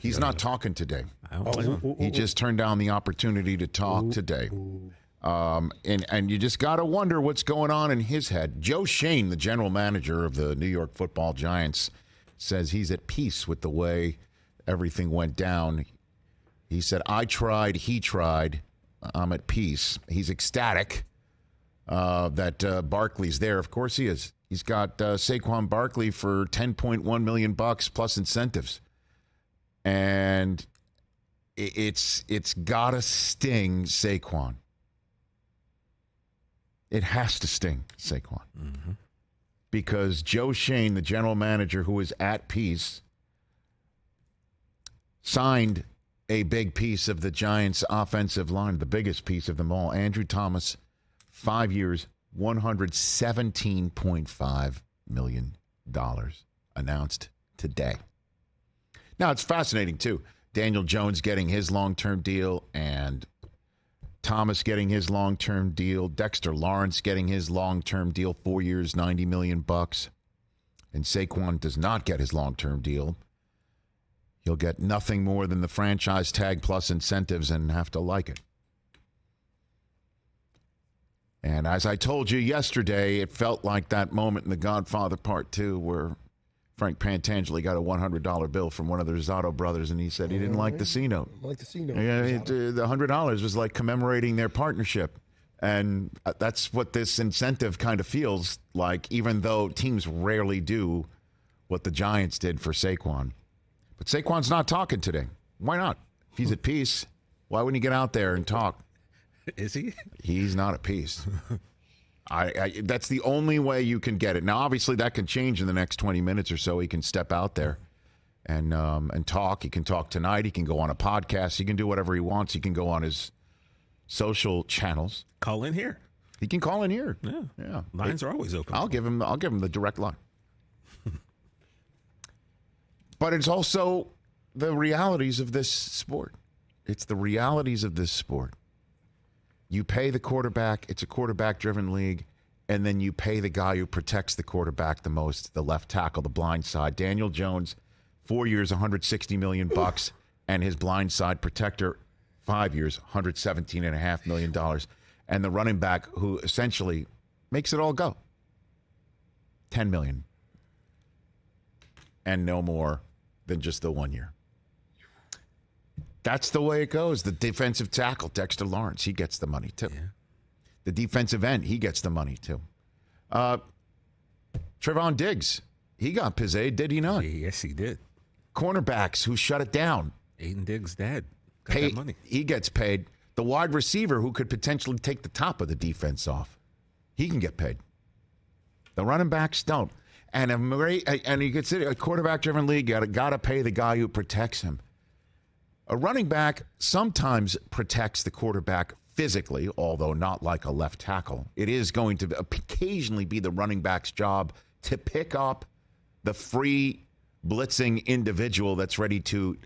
He's not talking today. I don't blame him. He just turned down the opportunity to talk today. And you just got to wonder what's going on in his head. Joe Shane, the general manager of the New York Football Giants, says he's at peace with the way everything went down. He said, I tried, he tried, I'm at peace. He's ecstatic that Barkley's there. Of course he is. He's got Saquon Barkley for $10.1 million plus incentives. And it's got to sting Saquon. It has to sting Saquon. Mm-hmm. Because Joe Shane, the general manager who is at peace, signed a big piece of the Giants' offensive line, the biggest piece of them all. Andrew Thomas, 5 years, $117.5 million announced today. Now, it's fascinating, too. Daniel Jones getting his long-term deal and Thomas getting his long-term deal. Dexter Lawrence getting his long-term deal, 4 years, $90 million. And Saquon does not get his long-term deal. He'll get nothing more than the franchise tag plus incentives and have to like it. And as I told you yesterday, it felt like that moment in The Godfather Part 2 where Frank Pantangeli got a $100 bill from one of the Rosado brothers, and he said he didn't like the C-note. Like the C-note. Yeah, the $100 was like commemorating their partnership. And that's what this incentive kind of feels like, even though teams rarely do what the Giants did for Saquon. But Saquon's not talking today. Why not? If he's at peace, why wouldn't he get out there and talk? Is he? He's not at peace. That's the only way you can get it. Now, obviously, that can change in the next 20 minutes or so. He can step out there and talk. He can talk tonight. He can go on a podcast. He can do whatever he wants. He can go on his social channels. Call in here. He can call in here. Yeah. Lines are always open. I'll give him the direct line. But it's also the realities of this sport. It's the realities of this sport. You pay the quarterback. It's a quarterback-driven league. And then you pay the guy who protects the quarterback the most, the left tackle, the blind side. Daniel Jones, 4 years, $160 million, and his blind side protector, 5 years, $117.5 million. And the running back who essentially makes it all go, $10 million. And no more than just the 1 year. That's the way it goes. The defensive tackle, Dexter Lawrence, he gets the money too. Yeah. The defensive end, he gets the money too. Trevon Diggs, he got Pizzade, did he not? Yes, he did. Cornerbacks who shut it down. Aiden Diggs' dad got that money. He gets paid. The wide receiver who could potentially take the top of the defense off, he can get paid. The running backs don't. And you consider a quarterback-driven league, you got to pay the guy who protects him. A running back sometimes protects the quarterback physically, although not like a left tackle. It is going to occasionally be the running back's job to pick up the free blitzing individual that's ready to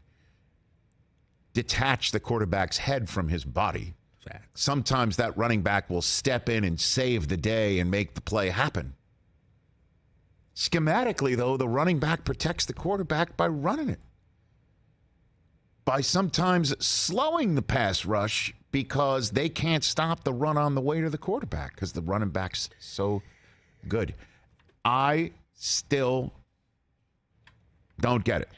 detach the quarterback's head from his body. Facts. Sometimes that running back will step in and save the day and make the play happen. Schematically, though, the running back protects the quarterback by running it. By sometimes slowing the pass rush because they can't stop the run on the way to the quarterback because the running back's so good. I still don't get it.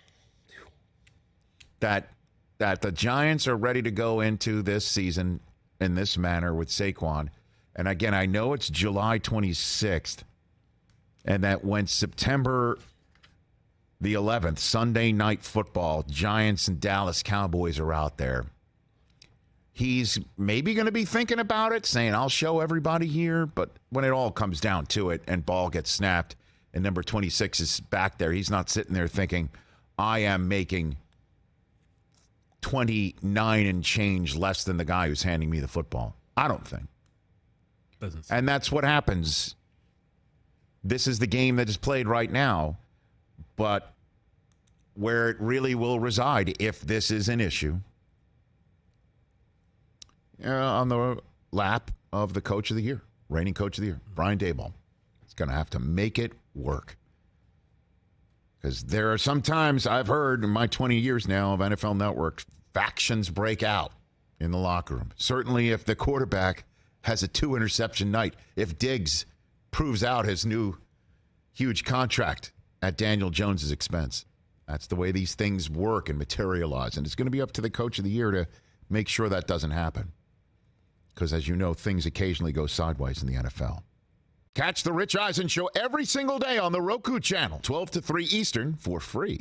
That the Giants are ready to go into this season in this manner with Saquon. And again, I know it's July 26th. And that when September the 11th, Sunday Night Football, Giants and Dallas Cowboys are out there, he's maybe going to be thinking about it, saying, I'll show everybody here. But when it all comes down to it and ball gets snapped and number 26 is back there, he's not sitting there thinking, I am making 29 and change less than the guy who's handing me the football. I don't think. And that's what happens. This is the game that is played right now, but where it really will reside, if this is an issue, on the lap of the coach of the year, reigning coach of the year, Brian Daboll. He's going to have to make it work. Because there are sometimes I've heard in my 20 years now of NFL Network, factions break out in the locker room. Certainly if the quarterback has a 2-interception night, if Diggs proves out his new huge contract at Daniel Jones's expense. That's the way these things work and materialize. And it's going to be up to the coach of the year to make sure that doesn't happen. Because as you know, things occasionally go sideways in the NFL. Catch the Rich Eisen Show every single day on the Roku channel, 12 to 3 Eastern, for free.